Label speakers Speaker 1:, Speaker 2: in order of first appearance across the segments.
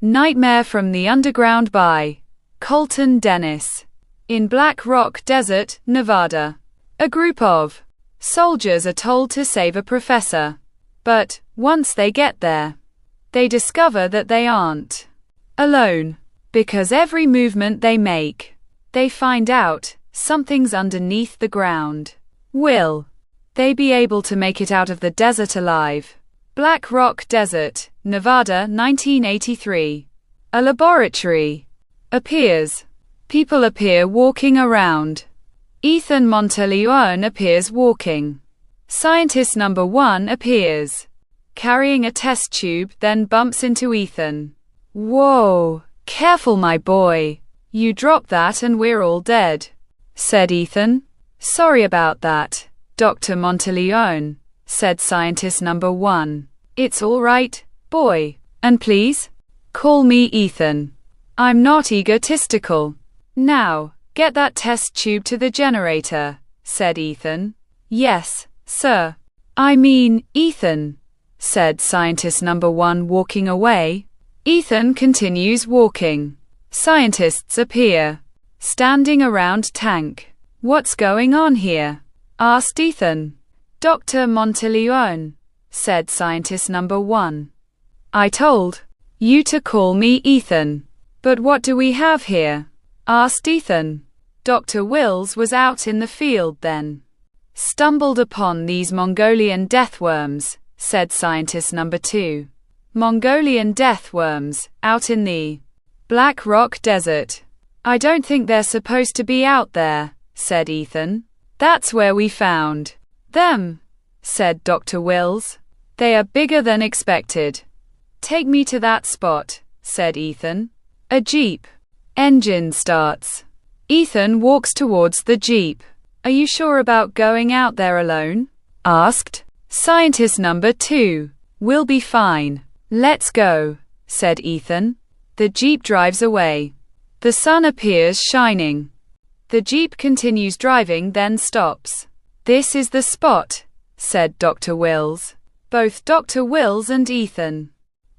Speaker 1: Nightmare from the Underground by Colton Dennis. In Black Rock Desert, Nevada, a group of soldiers are told to save a professor. But once they get there, they discover that they aren't alone. Because every movement they make, they find out something's underneath the ground. Will they be able to make it out of the desert alive? Black Rock Desert, Nevada, 1983. A laboratory appears. People appear walking around. Ethan Monteleone appears walking. Scientist number 1 appears, carrying a test tube, then bumps into Ethan. Whoa, careful my boy. You drop that and we're all dead, said Ethan. Sorry about that, Dr. Monteleone, said scientist number 1. It's all right, boy. And please, call me Ethan. I'm not egotistical. Now, get that test tube to the generator, said Ethan. Yes, sir. I mean, Ethan, said scientist number 1, walking away. Ethan continues walking. Scientists appear, standing around tank. What's going on here? Asked Ethan. Dr. Monteleone, said scientist number 1. I told you to call me Ethan. But what do we have here? Asked Ethan. Dr. Wills was out in the field then. Stumbled upon these Mongolian deathworms, said scientist number 2. Mongolian deathworms, out in the Black Rock Desert. I don't think they're supposed to be out there, said Ethan. That's where we found them, said Dr. Wills. They are bigger than expected. Take me to that spot, said Ethan. A jeep engine starts. Ethan walks towards the jeep. Are you sure about going out there alone? Asked scientist number 2. We'll be fine. Let's go, said Ethan. The jeep drives away. The sun appears shining. The jeep continues driving, then stops. This is the spot, said Dr. Wills. Both Dr. Wills and Ethan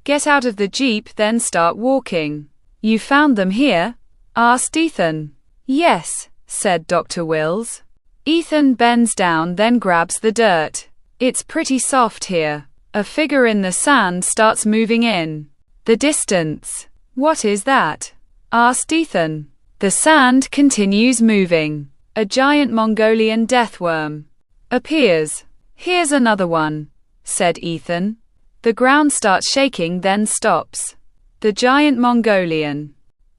Speaker 1: get out of the jeep, then start walking. You found them here? Asked Ethan. Yes, said Dr. Wills. Ethan bends down, then grabs the dirt. It's pretty soft here. A figure in the sand starts moving in the distance. What is that? Asked Ethan. The sand continues moving. A giant Mongolian deathworm appears. Here's another one, said Ethan. The ground starts shaking, then stops. The giant Mongolian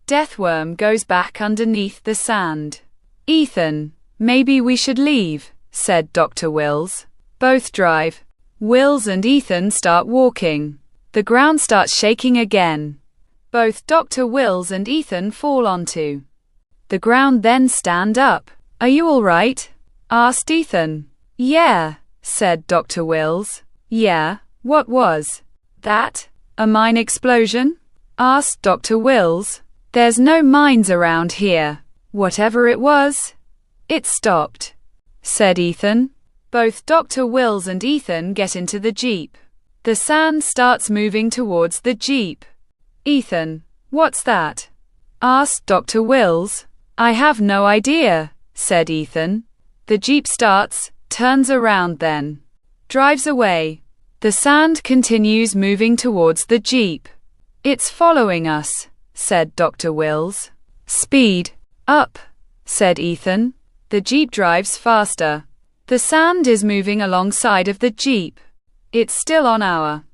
Speaker 1: deathworm goes back underneath the sand. Ethan, maybe we should leave, said Dr. Wills. Both drive. Wills and Ethan start walking. The ground starts shaking again. Both Dr. Wills and Ethan fall onto the ground, then stand up. Are you all right? Asked Ethan. Yeah, said Dr. Wills. Yeah, what was that? A mine explosion? Asked Dr. Wills. There's no mines around here. Whatever it was, it stopped, said Ethan. Both Dr. Wills and Ethan get into the jeep. The sand starts moving towards the jeep. Ethan, what's that? Asked Dr. Wills. I have no idea, said Ethan. The jeep starts, turns around, then drives away. The sand continues moving towards the jeep. It's following us, said Dr. Wills. Speed up, said Ethan. The jeep drives faster. The sand is moving alongside of the jeep. It's still on our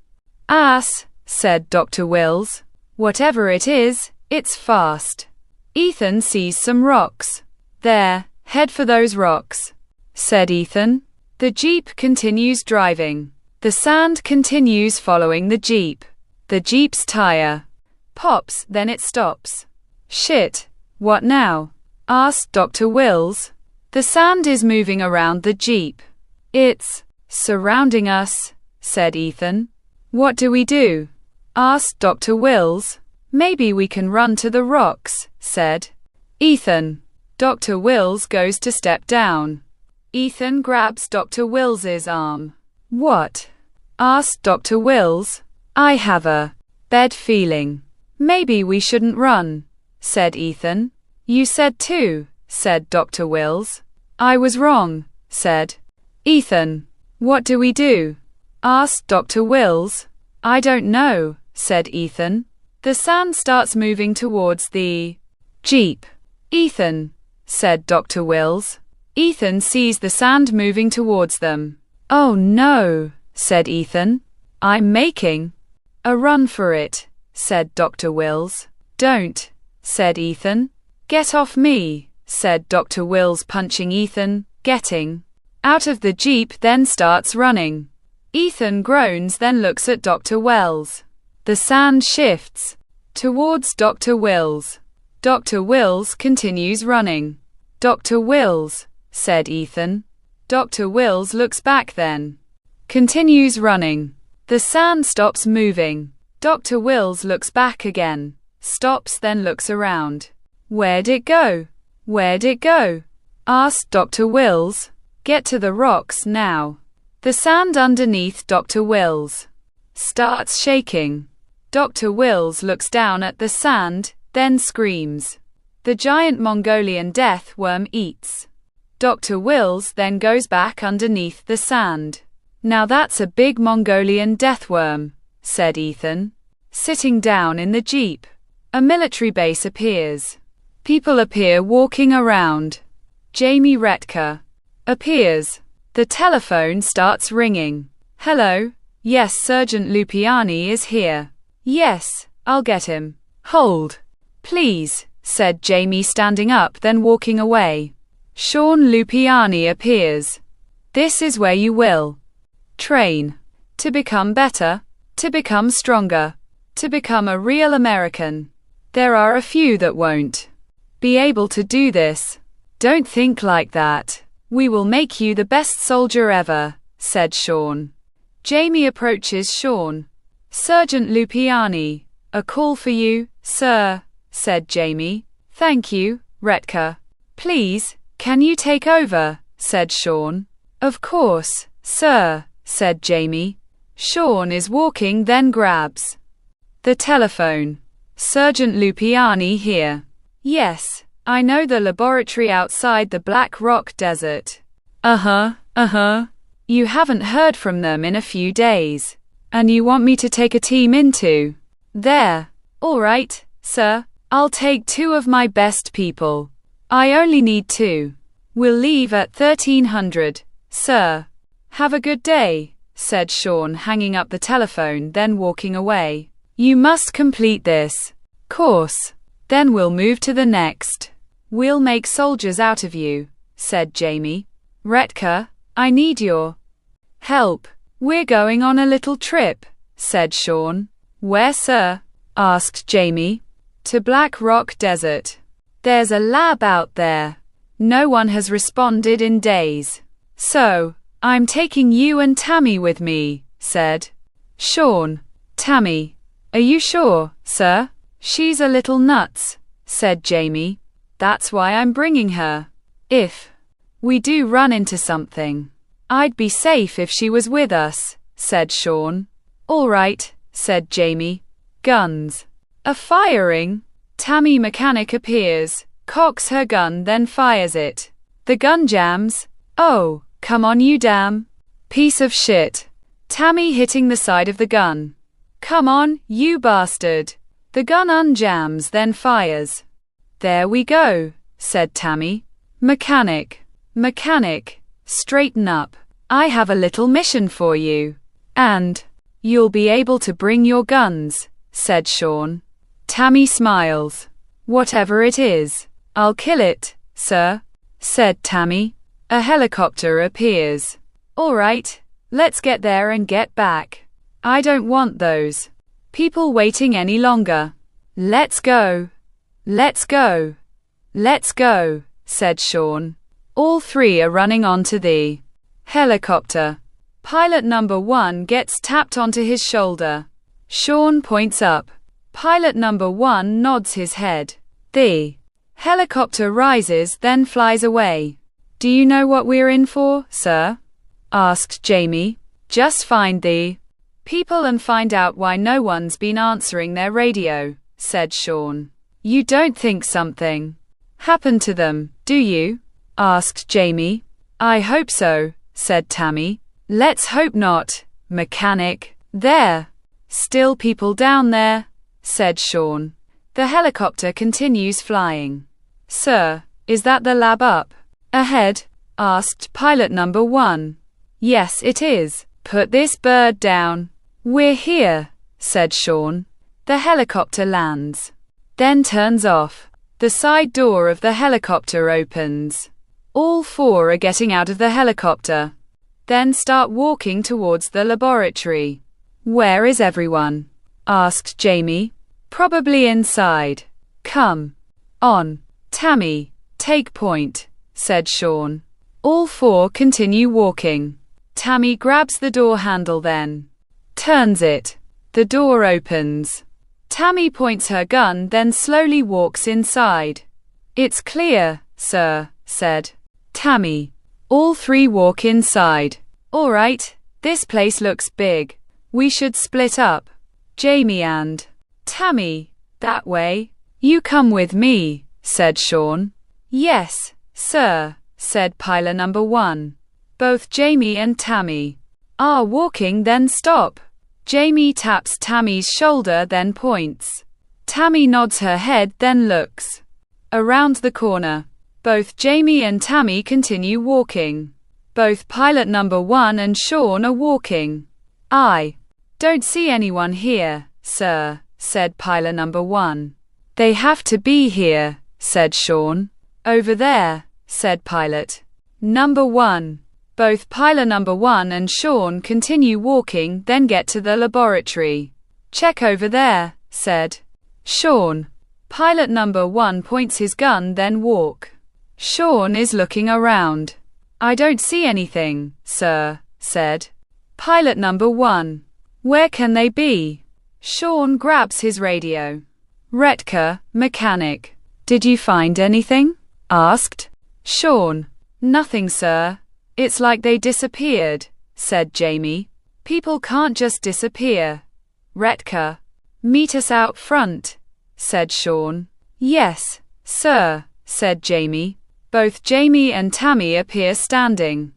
Speaker 1: ass, said Dr. Wills. Whatever it is, it's fast. Ethan sees some rocks. There, head for those rocks, said Ethan. The jeep continues driving. The sand continues following the jeep. The jeep's tire pops, then it stops. Shit, what now? Asked Dr. Wills. The sand is moving around the jeep. It's surrounding us, said Ethan. What do we do? Asked Dr. Wills. Maybe we can run to the rocks, said Ethan. Dr. Wills goes to step down. Ethan grabs Dr. Wills's arm. What? Asked Dr. Wills. I have a bad feeling. Maybe we shouldn't run, said Ethan. You said to, said Dr. Wills. I was wrong, said Ethan. What do we do? Asked Dr. Wills. I don't know, said Ethan. The sand starts moving towards the Jeep. Ethan, said Dr. Wills. Ethan sees the sand moving towards them. Oh no, said Ethan. I'm making a run for it, said Dr. Wills. Don't, said Ethan. Get off me, said Dr. Wills, punching Ethan, getting out of the Jeep, then starts running. Ethan groans, then looks at Dr. Wells. The sand shifts towards Dr. Wills. Dr. Wills continues running. Dr. Wills, said Ethan. Dr. Wills looks back, then continues running. The sand stops moving. Dr. Wills looks back again, stops, then looks around. Where'd it go? Where'd it go? Asked Dr. Wills. Get to the rocks now. The sand underneath Dr. Wills starts shaking. Dr. Wills looks down at the sand, then screams. The giant Mongolian death worm eats. Dr. Wills then goes back underneath the sand. Now that's a big Mongolian death worm, said Ethan. Sitting down in the Jeep. A military base appears. People appear walking around. Jamie Retka appears. The telephone starts ringing. Hello? Yes, Sergeant Lupiani is here. Yes, I'll get him. Hold. Please, said Jamie, standing up, then walking away. Sean Lupiani appears. This is where you will train to become better, to become stronger, to become a real American. There are a few that won't be able to do this. Don't think like that. We will make you the best soldier ever, said Sean. Jamie approaches Sean. Sergeant Lupiani, a call for you, sir, said Jamie. Thank you, Retka. Please, can you take over, said Sean. Of course, sir, said Jamie. Sean is walking, then grabs the telephone. Sergeant Lupiani here. Yes, I know the laboratory outside the Black Rock Desert. You haven't heard from them in a few days. And you want me to take a team into there? All right, sir. I'll take 2 of my best people. I only need 2. We'll leave at 1300, sir. Have a good day, said Sean, hanging up the telephone, then walking away. You must complete this course. Then we'll move to the next. We'll make soldiers out of you, said Jamie. Retka, I need your help. We're going on a little trip, said Sean. Where, sir? Asked Jamie. To Black Rock Desert. There's a lab out there. No one has responded in days. So, I'm taking you and Tammy with me, said Sean. Tammy. Are you sure, sir? She's a little nuts, said Jamie. That's why I'm bringing her. If we do run into something, I'd be safe if she was with us, said Sean. All right, said Jamie. Guns are firing. Tammy mechanic appears, cocks her gun, then fires it. The gun jams. Oh, come on, you damn piece of shit. Tammy hitting the side of the gun. Come on, you bastard. The gun unjams, then fires. There we go, said Tammy. Mechanic, straighten up. I have a little mission for you. And you'll be able to bring your guns, said Sean. Tammy smiles. Whatever it is, I'll kill it, sir, said Tammy. A helicopter appears. All right, let's get there and get back. I don't want those people waiting any longer. Let's go. Let's go. Let's go, said Sean. All 3 are running onto the helicopter. Pilot number 1 gets tapped onto his shoulder. Sean points up. Pilot number 1 nods his head. The helicopter rises, then flies away. Do you know what we're in for, sir? Asked Jamie. Just find the people and find out why no one's been answering their radio, said Sean. You don't think something happened to them, do you? Asked Jamie. I hope so, said Tammy. Let's hope not, mechanic. There. Still people down there, said Sean. The helicopter continues flying. Sir, is that the lab up ahead? Asked pilot number 1. Yes, it is. Put this bird down. We're here, said Sean. The helicopter lands, then turns off. The side door of the helicopter opens. All 4 are getting out of the helicopter, then start walking towards the laboratory. Where is everyone? Asked Jamie. Probably inside. Come on, Tammy, take point, said Sean. All 4 continue walking. Tammy grabs the door handle, then turns it. The door opens. Tammy points her gun, then slowly walks inside. It's clear, sir, said Tammy. All 3 walk inside. All right, this place looks big. We should split up. Jamie and Tammy, that way. You come with me, said Sean. Yes, sir, said pilot number 1. Both Jamie and Tammy are walking, then stop. Jamie taps Tammy's shoulder, then points. Tammy nods her head, then looks around the corner. Both Jamie and Tammy continue walking. Both pilot number 1 and Sean are walking. I don't see anyone here, sir, said pilot number 1. They have to be here, said Sean. Over there, said pilot number 1. Both pilot number 1 and Sean continue walking, then get to the laboratory. Check over there, said Sean. Pilot number 1 points his gun, then walk. Sean is looking around. I don't see anything, sir, said pilot number 1. Where can they be? Sean grabs his radio. Retka, mechanic. Did you find anything? Asked Sean. Nothing, sir. It's like they disappeared, said Jamie. People can't just disappear. Retka, meet us out front, said Sean. Yes, sir, said Jamie. Both Jamie and Tammy appear standing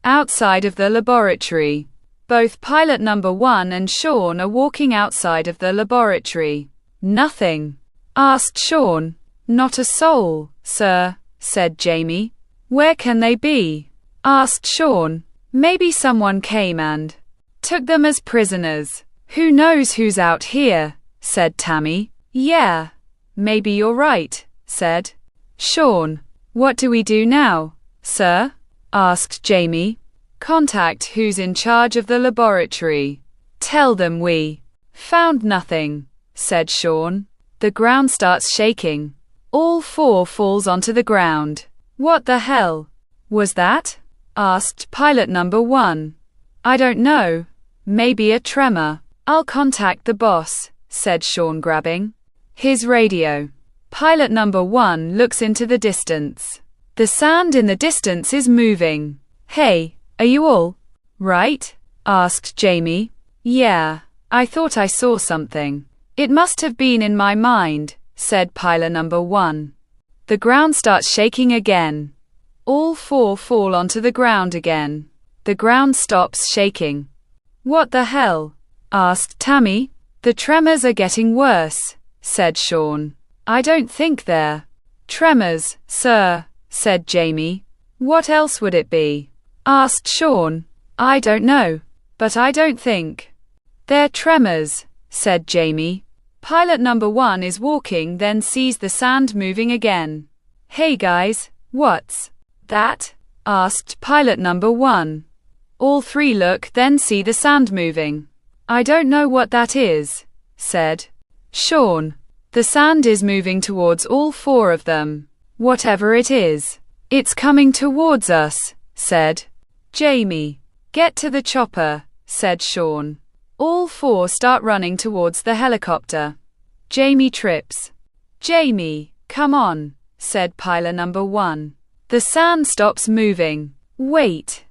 Speaker 1: outside of the laboratory. Both pilot number 1 and Sean are walking outside of the laboratory. Nothing? Asked Sean. Not a soul, sir, said Jamie. Where can they be? Asked Sean. Maybe someone came and took them as prisoners. Who knows who's out here, said Tammy. Yeah, maybe you're right, said Sean. What do we do now, sir? Asked Jamie. Contact who's in charge of the laboratory. Tell them we found nothing, said Sean. The ground starts shaking. All 4 falls onto the ground. What the hell was that? Asked pilot number 1. I don't know. Maybe a tremor. I'll contact the boss, said Sean, grabbing his radio. Pilot number 1 looks into the distance. The sand in the distance is moving. Hey, are you all right? Asked Jamie. Yeah, I thought I saw something. It must have been in my mind, said pilot number 1. The ground starts shaking again. All 4 fall onto the ground again. The ground stops shaking. What the hell? Asked Tammy. The tremors are getting worse, said Sean. I don't think they're tremors, sir, said Jamie. What else would it be? Asked Sean. I don't know, but I don't think they're tremors, said Jamie. Pilot number 1 is walking, then sees the sand moving again. Hey guys, what's that? Asked pilot number 1. All 3 look, then see the sand moving. I don't know what that is, said Sean. The sand is moving towards all 4 of them. Whatever it is, it's coming towards us, said Jamie. Get to the chopper, said Sean. All 4 start running towards the helicopter. Jamie trips. Jamie, come on, said pilot number 1. The sand stops moving. Wait.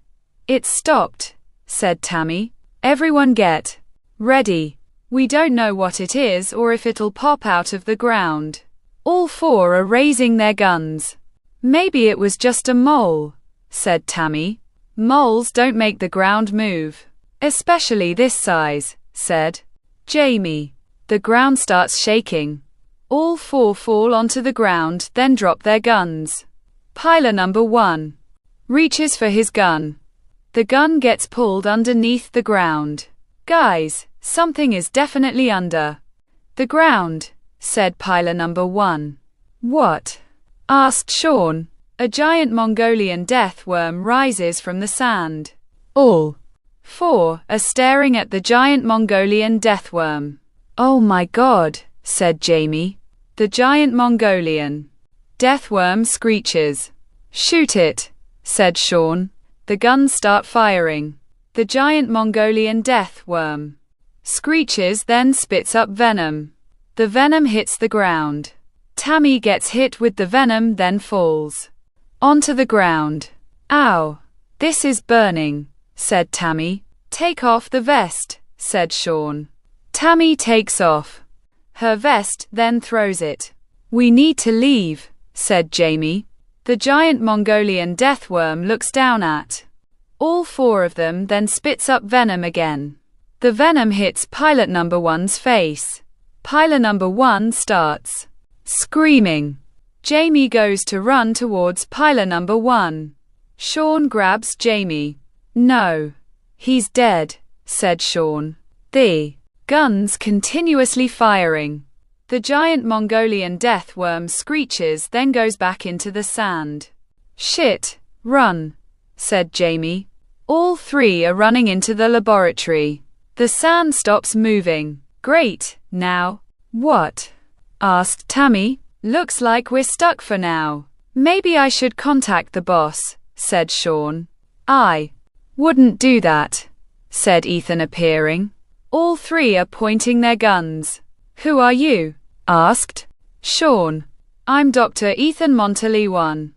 Speaker 1: It stopped, said Tammy. Everyone get ready. We don't know what it is or if it'll pop out of the ground. All four are raising their guns. Maybe it was just a mole, said Tammy. Moles don't make the ground move. Especially this size, said Jamie. The ground starts shaking. All four fall onto the ground, then drop their guns. Piler number 1 reaches for his gun. The gun gets pulled underneath the ground. Guys, something is definitely under the ground, said Piler number 1. What? Asked Sean. A giant Mongolian death worm rises from the sand. All four are staring at the giant Mongolian death worm. Oh my God, said Jamie. The giant Mongolian death worm screeches. Shoot it, said Sean. The guns start firing. The giant Mongolian death worm screeches, then spits up venom. The venom hits the ground. Tammy gets hit with the venom, then falls onto the ground. Ow! This is burning, said Tammy. Take off the vest, said Sean. Tammy takes off her vest, then throws it. We need to leave, said Jamie. The giant Mongolian death worm looks down at all four of them, then spits up venom again. The venom hits pilot number 1's face. Pilot number 1 starts screaming. Jamie goes to run towards pilot number 1. Sean grabs Jamie. No. He's dead, said Sean. The guns continuously firing. The giant Mongolian death worm screeches, then goes back into the sand. Shit, run, said Jamie. All three are running into the laboratory. The sand stops moving. Great, now what? Asked Tammy. Looks like we're stuck for now. Maybe I should contact the boss, said Sean. I wouldn't do that, said Ethan, appearing. All three are pointing their guns. Who are you? Asked Sean. I'm Dr. Ethan Monteleone.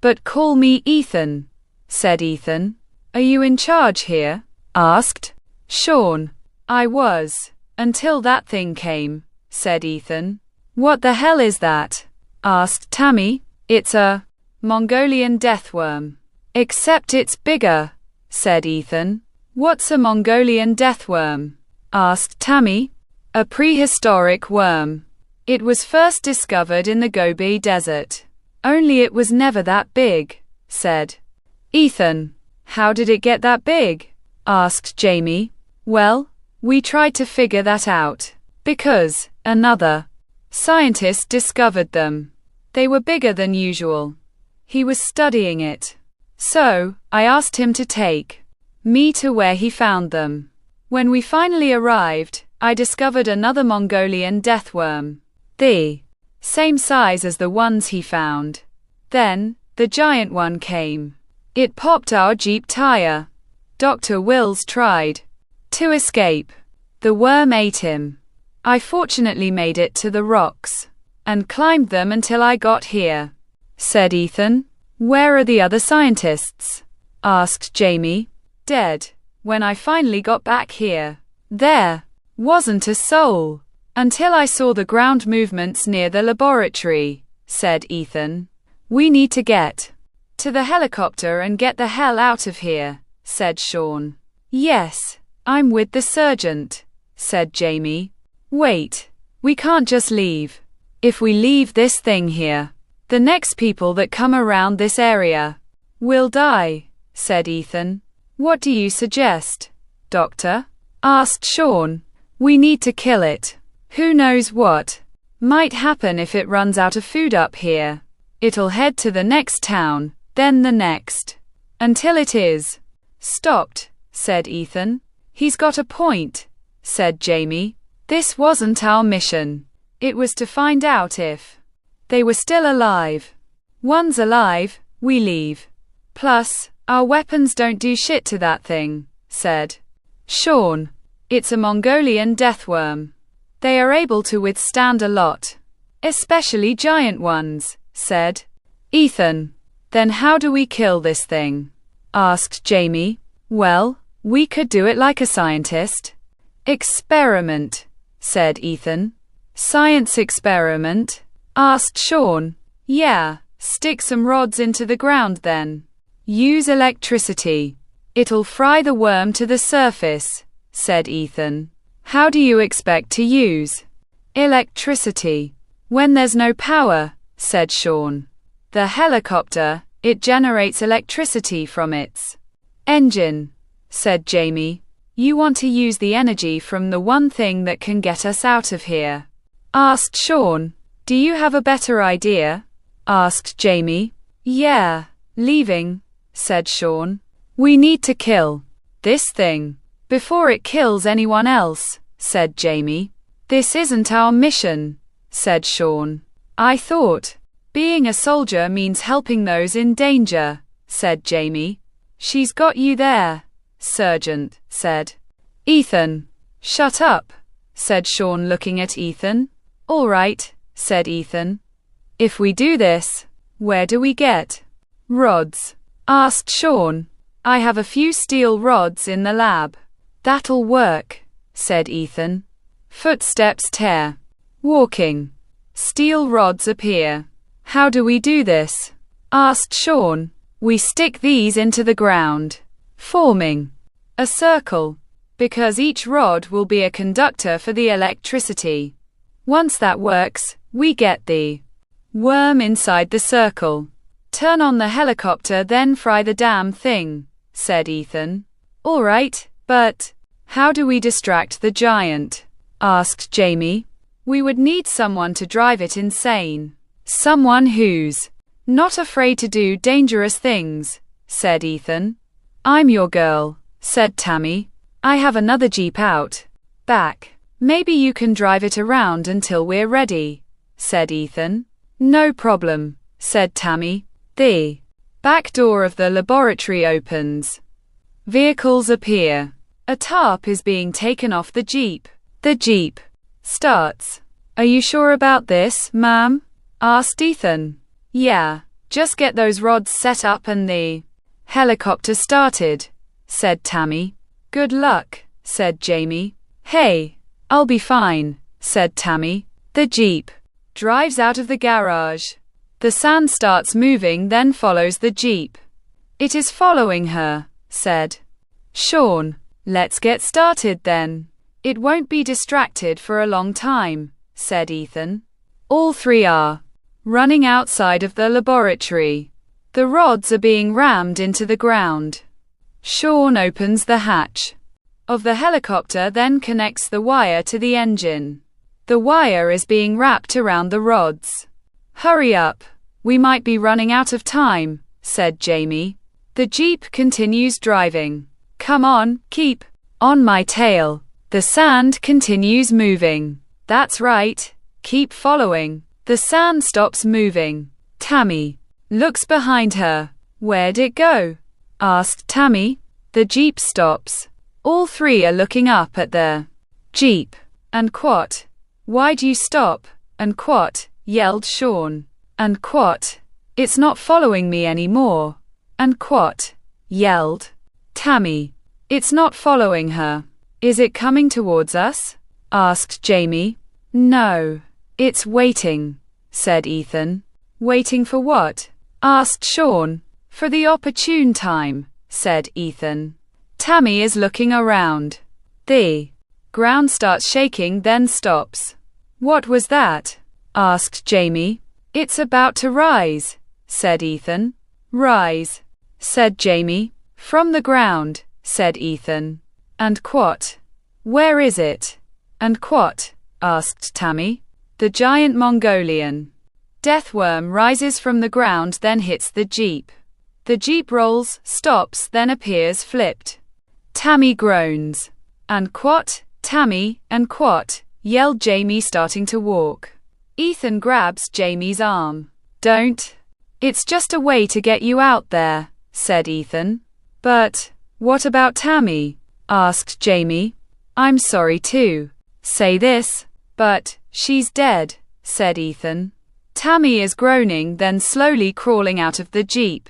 Speaker 1: But call me Ethan, said Ethan. Are you in charge here? Asked Sean. I was, until that thing came, said Ethan. What the hell is that? Asked Tammy. It's a Mongolian death worm. Except it's bigger, said Ethan. What's a Mongolian death worm? Asked Tammy. A prehistoric worm. It was first discovered in the Gobi Desert. Only it was never that big, said Ethan. How did it get that big? Asked Jamie. Well, we tried to figure that out. Because another scientist discovered them. They were bigger than usual. He was studying it. So, I asked him to take me to where he found them. When we finally arrived, I discovered another Mongolian death worm. The same size as the ones he found. Then, the giant one came. It popped our Jeep tire. Dr. Wills tried to escape. The worm ate him. I fortunately made it to the rocks and climbed them until I got here, said Ethan. Where are the other scientists? Asked Jamie. Dead. When I finally got back here, there wasn't a soul until I saw the ground movements near the laboratory, said Ethan. We need to get to the helicopter and get the hell out of here, said Sean. Yes, I'm with the sergeant, said Jamie. Wait, we can't just leave. If we leave this thing here, the next people that come around this area will die, said Ethan. What do you suggest, Doctor? Asked Sean. We need to kill it. Who knows what might happen if it runs out of food up here. It'll head to the next town, then the next, until it is stopped, said Ethan. He's got a point, said Jamie. This wasn't our mission. It was to find out if they were still alive. One's alive, we leave. Plus, our weapons don't do shit to that thing, said Sean. It's a Mongolian death worm. They are able to withstand a lot. Especially giant ones, said Ethan. Then how do we kill this thing? Asked Jamie. Well, we could do it like a scientist experiment, said Ethan. Science experiment? Asked Sean. Yeah, stick some rods into the ground then. Use electricity. It'll fry the worm to the surface, said Ethan. How do you expect to use electricity when there's no power? Said Sean. The helicopter, it generates electricity from its engine, said Jamie. You want to use the energy from the one thing that can get us out of here? Asked Sean. Do you have a better idea? Asked Jamie. Yeah, leaving, said Sean. We need to kill this thing before it kills anyone else, said Jamie. This isn't our mission, said Sean. I thought being a soldier means helping those in danger, said Jamie. She's got you there, Sergeant said. Ethan. Shut up, said Sean looking at Ethan. All right, said Ethan. If we do this, where do we get rods? Asked Sean. I have a few steel rods in the lab. That'll work, said Ethan. Footsteps tear. Walking. Steel rods appear. How do we do this? Asked Sean. We stick these into the ground, forming a circle, because each rod will be a conductor for the electricity. Once that works, we get the worm inside the circle. Turn on the helicopter, then fry the damn thing, said Ethan. All right, but how do we distract the giant? Asked Jamie. We would need someone to drive it insane. Someone who's not afraid to do dangerous things, said Ethan. I'm your girl, said Tammy. I have another Jeep out back. Maybe you can drive it around until we're ready, said Ethan. No problem, said Tammy. The back door of the laboratory opens. Vehicles appear. A tarp is being taken off the Jeep. The Jeep starts. Are you sure about this, ma'am? Asked Ethan. Yeah, just get those rods set up and the helicopter started, said Tammy. Good luck, said Jamie. Hey, I'll be fine, said Tammy. The Jeep drives out of the garage. The sand starts moving, then follows the Jeep. It is following her, said Sean. Let's get started then. It won't be distracted for a long time, said Ethan. All three are running outside of the laboratory. The rods are being rammed into the ground. Sean opens the hatch of the helicopter, then connects the wire to the engine. The wire is being wrapped around the rods. Hurry up. We might be running out of time, said Jamie. The Jeep continues driving. Come on, keep on my tail. The sand continues moving. That's right. Keep following. The sand stops moving. Tammy looks behind her. Where'd it go? Asked Tammy. The Jeep stops. All three are looking up at the Jeep. And what? Why'd you stop? And what? Yelled Sean. And what? It's not following me anymore. And what? Yelled Tammy. It's not following her. Is it coming towards us? Asked Jamie. No. It's waiting, said Ethan. Waiting for what? Asked Sean. For the opportune time, said Ethan. Tammy is looking around. The ground starts shaking, then stops. What was that? Asked Jamie. It's about to rise, said Ethan. Rise, said Jamie. From the ground, said Ethan. And what? Where is it? And what? Asked Tammy. The giant Mongolian deathworm rises from the ground, then hits the Jeep. The Jeep rolls, stops, then appears flipped. Tammy groans. And what? Tammy, and what? Yelled Jamie, starting to walk. Ethan grabs Jamie's arm. Don't. It's just a way to get you out there, said Ethan. But what about Tammy? Asked Jamie. I'm sorry too. Say this. But she's dead, said Ethan. Tammy is groaning, then slowly crawling out of the Jeep.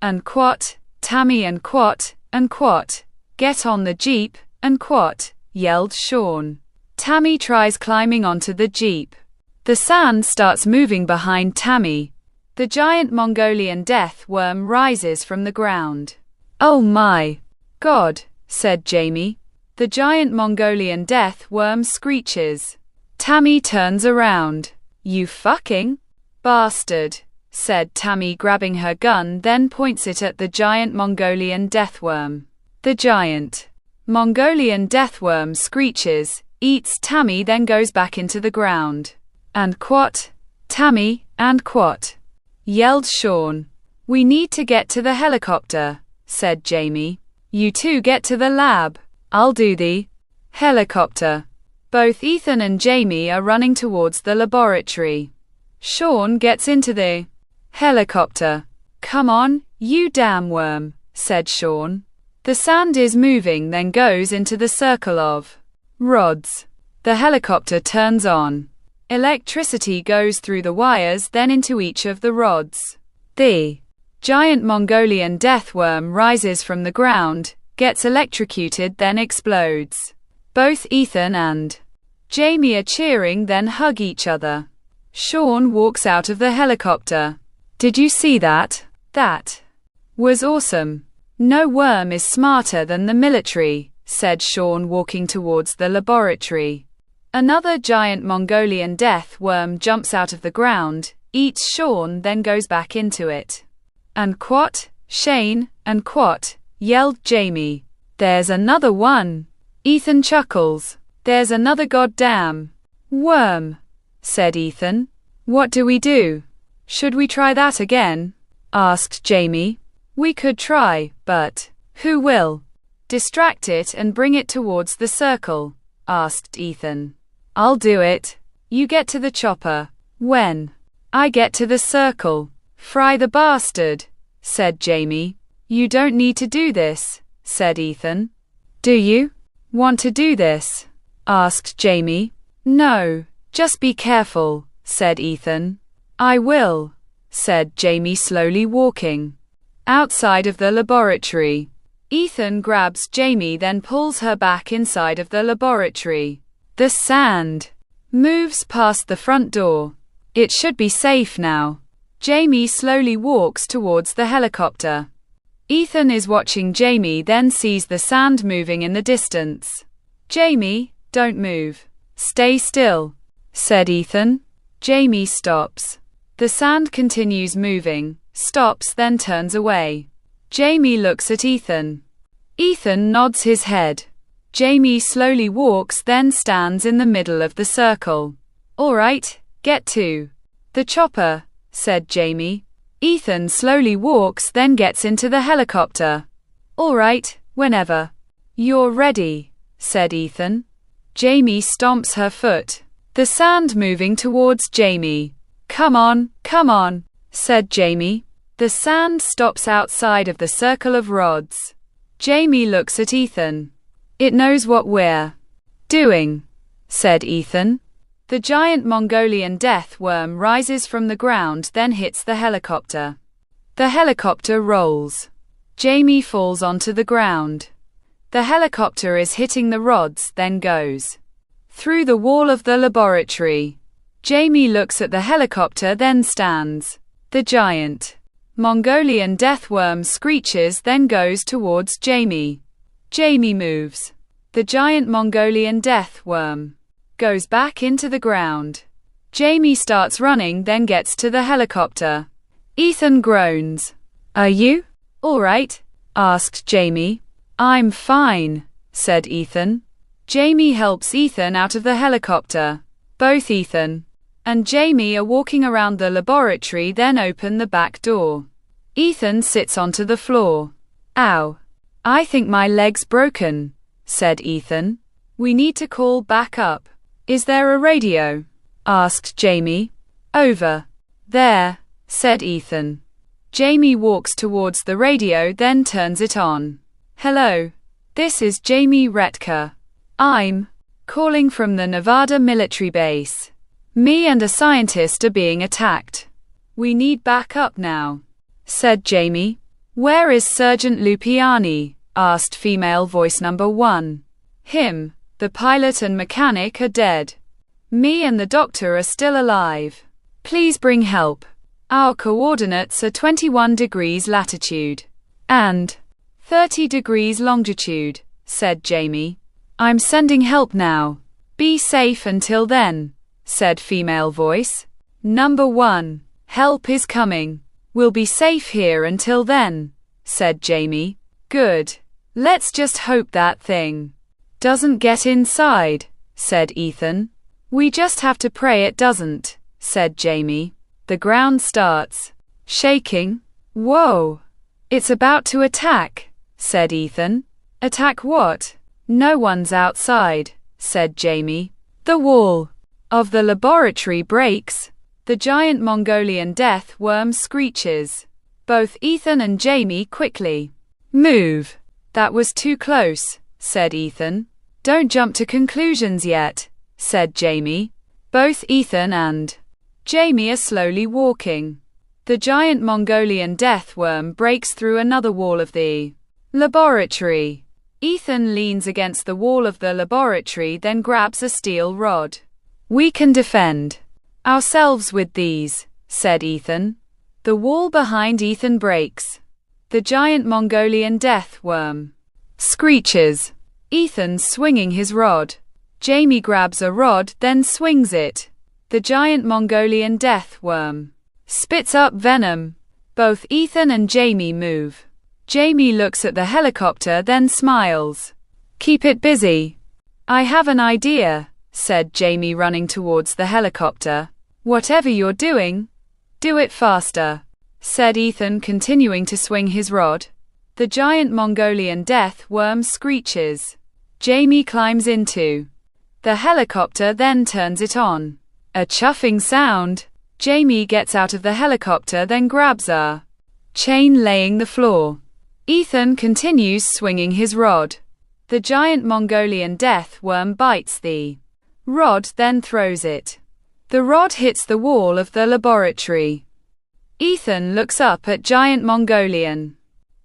Speaker 1: And what? Tammy, and what? And what? Get on the Jeep, and what? Yelled Sean. Tammy tries climbing onto the jeep. The sand starts moving behind Tammy. The giant Mongolian death worm rises from the ground. "Oh my God," said Jamie. The giant Mongolian death worm screeches. Tammy turns around. "You fucking bastard," said Tammy, grabbing her gun, then points it at the giant Mongolian death worm. The giant Mongolian death worm screeches, eats Tammy, then goes back into the ground. "And quat, Tammy, and quat," yelled Sean. "We need to get to the helicopter," said Jamie. "You two get to the lab. I'll do the helicopter." Both Ethan and Jamie are running towards the laboratory. Sean gets into the helicopter. "Come on, you damn worm," said Sean. The sand is moving, then goes into the circle of rods. The helicopter turns on. Electricity goes through the wires, then into each of the rods. The giant Mongolian death worm rises from the ground, gets electrocuted, then explodes. Both Ethan and Jamie are cheering, then hug each other. Sean walks out of the helicopter. "Did you see that? That was awesome. No worm is smarter than the military," said Sean, walking towards the laboratory. Another giant Mongolian death worm jumps out of the ground, eats Sean, then goes back into it. "And quat, Shane, and quat," yelled Jamie. "There's another one." Ethan chuckles. "There's another goddamn worm," said Ethan. "What do we do? Should we try that again?" asked Jamie. "We could try, but who will distract it and bring it towards the circle?" asked Ethan. "I'll do it. You get to the chopper. When I get to the circle, fry the bastard," said Jamie. "You don't need to do this," said Ethan. "Do you want to do this?" asked Jamie. "No, just be careful," said Ethan. "I will," said Jamie, slowly walking outside of the laboratory. Ethan grabs Jamie, then pulls her back inside of the laboratory. The sand moves past the front door. It should be safe now. Jamie slowly walks towards the helicopter. Ethan is watching Jamie, then sees the sand moving in the distance. "Jamie, don't move. Stay still," said Ethan. Jamie stops. The sand continues moving, stops, then turns away. Jamie looks at Ethan. Ethan nods his head. Jamie slowly walks, then stands in the middle of the circle. "All right, get to the chopper," said Jamie. Ethan slowly walks, then gets into the helicopter. "All right, whenever you're ready," said Ethan. Jamie stomps her foot. The sand moving towards Jamie. Come on," said Jamie. The sand stops outside of the circle of rods. Jamie looks at Ethan. "It knows what we're doing," said Ethan. The giant Mongolian death worm rises from the ground, then hits the helicopter. The helicopter rolls. Jamie falls onto the ground. The helicopter is hitting the rods, then goes through the wall of the laboratory. Jamie looks at the helicopter, then stands. The giant Mongolian death worm screeches, then goes towards Jamie. Jamie moves. The giant Mongolian death worm goes back into the ground. Jamie starts running, then gets to the helicopter. Ethan groans. "Are you all right?" asked Jamie. "I'm fine," said Ethan. Jamie helps Ethan out of the helicopter. Both Ethan and Jamie are walking around the laboratory, then open the back door. Ethan sits onto the floor. "Ow. I think my leg's broken," said Ethan. "We need to call back up. Is there a radio?" asked Jamie. "Over there," said Ethan. Jamie walks towards the radio, then turns it on. "Hello. This is Jamie Retka. I'm calling from the Nevada military base. Me and a scientist are being attacked. We need backup now," said Jamie. "Where is Sergeant Lupiani?" asked female voice number 1. "Him. The pilot and mechanic are dead. Me and the doctor are still alive. Please bring help. Our coordinates are 21 degrees latitude and 30 degrees longitude, said Jamie. I'm sending help now. Be safe until then, said female voice. Number 1. Help is coming. We'll be safe here until then, said Jamie. Good. Let's just hope that thing doesn't get inside, said Ethan. We just have to pray it doesn't, said Jamie. The ground starts shaking. Whoa! It's about to attack, said Ethan. Attack what? No one's outside, said Jamie. The wall of the laboratory breaks. The giant Mongolian death worm screeches. Both Ethan and Jamie quickly move. That was too close, said Ethan. Don't jump to conclusions yet, said Jamie. Both Ethan and Jamie are slowly walking. The giant Mongolian death worm breaks through another wall of the laboratory. Ethan leans against the wall of the laboratory, then grabs a steel rod. We can defend ourselves with these, said Ethan. The wall behind Ethan breaks. The giant Mongolian death worm screeches. Ethan's swinging his rod. Jamie grabs a rod, then swings it. The giant Mongolian death worm spits up venom. Both Ethan and Jamie move. Jamie looks at the helicopter, then smiles. Keep it busy. I have an idea, said Jamie, running towards the helicopter. Whatever you're doing, do it faster, said Ethan, continuing to swing his rod. The giant Mongolian death worm screeches. Jamie climbs into the helicopter, then turns it on. A chuffing sound. Jamie gets out of the helicopter, then grabs a chain laying the floor. Ethan continues swinging his rod. The giant Mongolian death worm bites the rod, then throws it. The rod hits the wall of the laboratory. Ethan looks up at giant Mongolian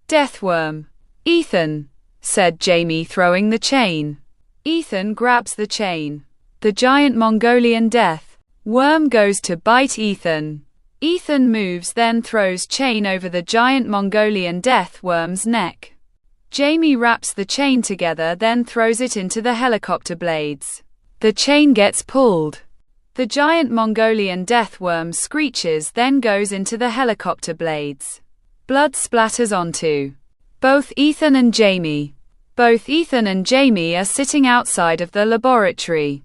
Speaker 1: death worm. Ethan, said Jamie, throwing the chain. Ethan grabs the chain. The giant Mongolian death worm goes to bite Ethan. Ethan moves, then throws chain over the giant Mongolian death worm's neck. Jamie wraps the chain together, then throws it into the helicopter blades. The chain gets pulled. The giant Mongolian death worm screeches, then goes into the helicopter blades. Blood splatters onto both Ethan and Jamie. Both Ethan and Jamie are sitting outside of the laboratory.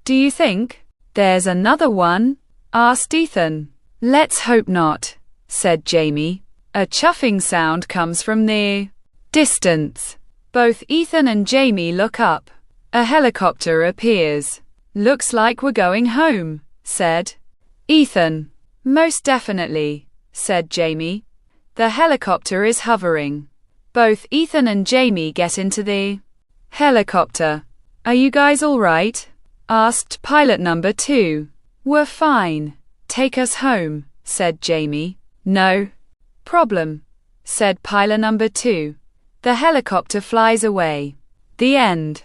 Speaker 1: Do you think there's another one? Asked Ethan. Let's hope not, said Jamie. A chuffing sound comes from the distance. Both Ethan and Jamie look up. A helicopter appears. Looks like we're going home, said Ethan. Most definitely, said Jamie. The helicopter is hovering. Both Ethan and Jamie get into the helicopter. Are you guys all right? Asked pilot number 2. We're fine. Take us home, said Jamie. No problem, said pilot number 2. The helicopter flies away. The end.